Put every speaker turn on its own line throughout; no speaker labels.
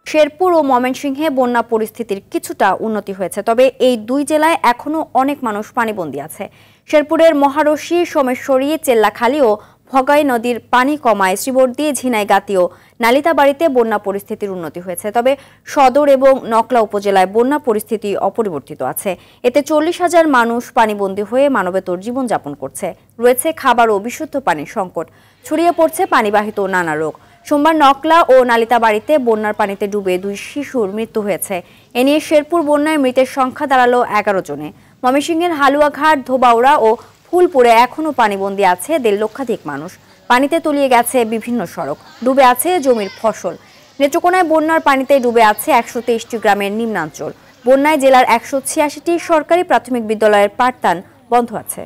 শেরপুর ও ময়মনসিংহে বন্যা পরিস্থিতির কিছুটা উন্নতি হয়েছে, তবে এই দুই জেলায় এখনো অনেক মানুষ পানিবন্দী আছে। শেরপুরের মহারশী, সোমেশ্বরী, চেল্লাখালী ও ভগাই নদীর পানি কমায় শ্রীবর্দী, ঝিনাইগাতি ও নালিতাবাড়িতে বন্যা পরিস্থিতির উন্নতি হয়েছে, তবে সদর এবং নকলা উপজেলায় বন্যা পরিস্থিতি অপরিবর্তিত আছে। এতে 40,000 মানুষ পানিবন্দী হয়ে মানবেতর জীবনযাপন করছে। রয়েছে খাবার ও বিশুদ্ধ পানির সংকট, ছড়িয়ে পড়ছে পানিবাহিত নানা রোগ। সোমবার নকলা ও নালিতাবাড়িতে বন্যার পানিতে ডুবে 2 শিশুর মৃত্যু হয়েছে। এ নিয়ে শেরপুর বন্যায় মৃতের সংখ্যা দাঁড়ালো 11 জনে। ময়মনসিংহের হালুয়াঘাট, ধোবাউড়া ও ফুলপুরে এখনও পানিবন্দী আছে 1.5 লক্ষাধিক মানুষ। পানিতে তলিয়ে গেছে বিভিন্ন সড়ক, ডুবে আছে জমির ফসল। নেত্রকোনায় বন্যার পানিতে ডুবে আছে 123টি গ্রামের নিম্নাঞ্চল। বন্যায় জেলার 186টি সরকারি প্রাথমিক বিদ্যালয়ের পাঠদান বন্ধ আছে।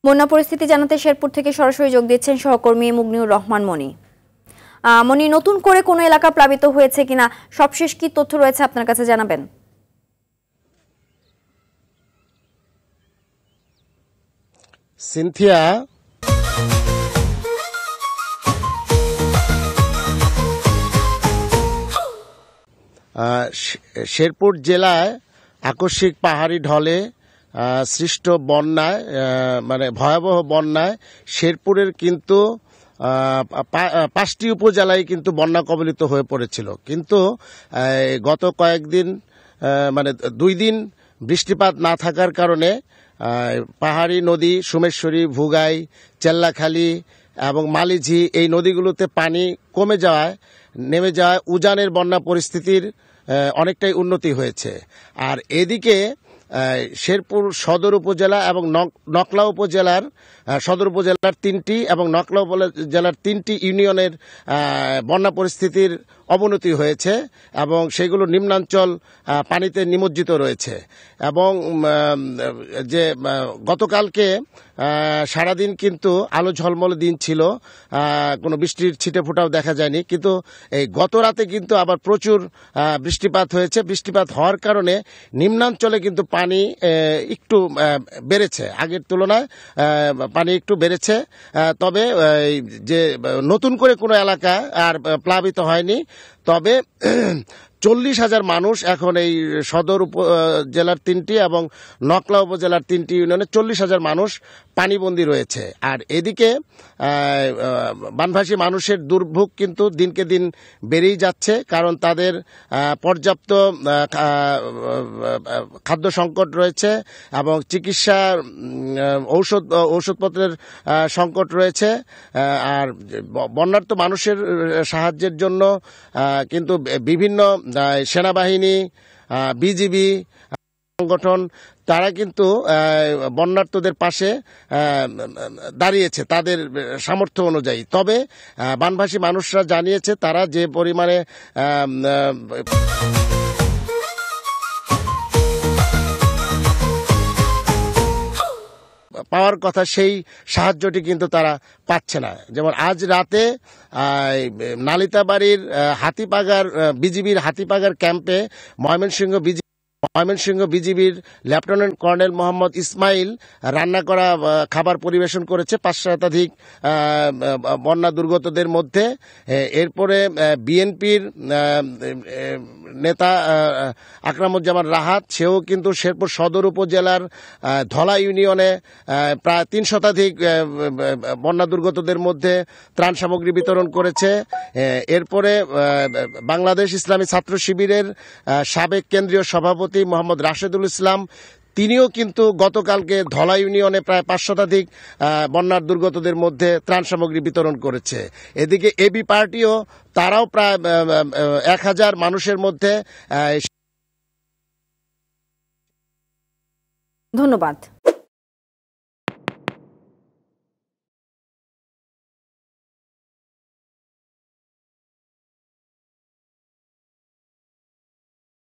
বন্যা পরিস্থিতি জানাতে শেরপুর থেকে সরাসরি যোগ দিচ্ছেন সহকর্মী মুগনিউর রহমান মনি। মনি, নতুন করে কোনো এলাকা প্লাবিত হয়েছে কিনা, সবশেষ কি তথ্য রয়েছে আপনার কাছে জানাবেন?
সিনথিয়া, শেরপুর জেলায় আকস্মিক পাহাড়ি ঢলে সৃষ্ট বন্যায়, মানে ভয়াবহ বন্যায় শেরপুরের কিন্তু 5টি উপজেলায় কিন্তু বন্যা কবলিত হয়ে পড়েছিল। কিন্তু গত কয়েকদিন, মানে 2 দিন বৃষ্টিপাত না থাকার কারণে পাহাড়ি নদী সোমেশ্বরী, ভুগাই, চেল্লাখালী এবং মালিঝি এই নদীগুলোতে পানি নেমে যাওয়ায় উজানের বন্যা পরিস্থিতির অনেকটাই উন্নতি হয়েছে। আর এদিকে শেরপুর সদর উপজেলা এবং নকলা উপজেলার সদর উপজেলার 3টি এবং নকলা উপজেলার 3টি ইউনিয়নের বন্যা পরিস্থিতির অবনতি হয়েছে এবং সেগুলো নিম্নাঞ্চল পানিতে নিমজ্জিত রয়েছে। এবং যে গতকালকে সারাদিন কিন্তু আলো ঝলমলে দিন ছিল, কোনো বৃষ্টির ছিটে ফোঁটাও দেখা যায়নি। কিন্তু এই গত রাতে কিন্তু আবার প্রচুর বৃষ্টিপাত হয়েছে। বৃষ্টিপাত হওয়ার কারণে নিম্নাঞ্চলে কিন্তু পানি একটু বেড়েছে, আগের তুলনায় পানি একটু বেড়েছে। তবে যে নতুন করে কোনো এলাকা আর প্লাবিত হয়নি। তবে 40,000 মানুষ এখন এই সদর উপজেলার 3টি এবং নকলা উপজেলার 3টি ইউনিয়নে 40,000 মানুষ পানিবন্দী রয়েছে। আর এদিকে বানভাসী মানুষের দুর্ভোগ কিন্তু দিনকে দিন বেড়েই যাচ্ছে, কারণ তাদের পর্যাপ্ত খাদ্য সংকট রয়েছে এবং চিকিৎসা ঔষধপত্রের সংকট রয়েছে। আর বন্যার্ত মানুষের সাহায্যের জন্য কিন্তু বিভিন্ন সেনাবাহিনী, বিজিবি সংগঠন তারা কিন্তু বন্যার্তদের পাশে দাঁড়িয়েছে তাদের সামর্থ্য অনুযায়ী। তবে বানভাসী মানুষরা জানিয়েছে তারা যে পরিমাণে পাওয়ার কথা সেই সাহায্যটি কিন্তু তারা পাচ্ছে না। যেমন আজ রাতে নালিতাবাড়ির হাতিপাগার বিজিবির হাতিপাগার ক্যাম্পে ময়মনসিংহ বিজিবির লেফটেন্যান্ট কর্নেল মোহাম্মদ ইসমাইল রান্না করা খাবার পরিবেশন করেছে 5 শতাধিক বন্যা দুর্গতদের মধ্যে। এরপরে বিএনপির নেতা আকরামুজ্জামান রাহাত, সেও কিন্তু শেরপুর সদর উপজেলার ধলা ইউনিয়নে প্রায় 3 শতাধিক বন্যা দুর্গতদের মধ্যে ত্রাণ সামগ্রী বিতরণ করেছে। এরপরে বাংলাদেশ ইসলামী ছাত্র শিবিরের সাবেক কেন্দ্রীয় সভাপতি মোহাম্মদ রাশেদুল ইসলাম, তিনিও কিন্তু গতকালকে ধলা ইউনিয়নে প্রায় 5 শতাধিক বন্যার দুর্গতদের মধ্যে ত্রাণ সামগ্রী বিতরণ করেছে। এদিকে এবি পার্টিও তারাও প্রায় 1000 মানুষের মধ্যে।
ধন্যবাদ।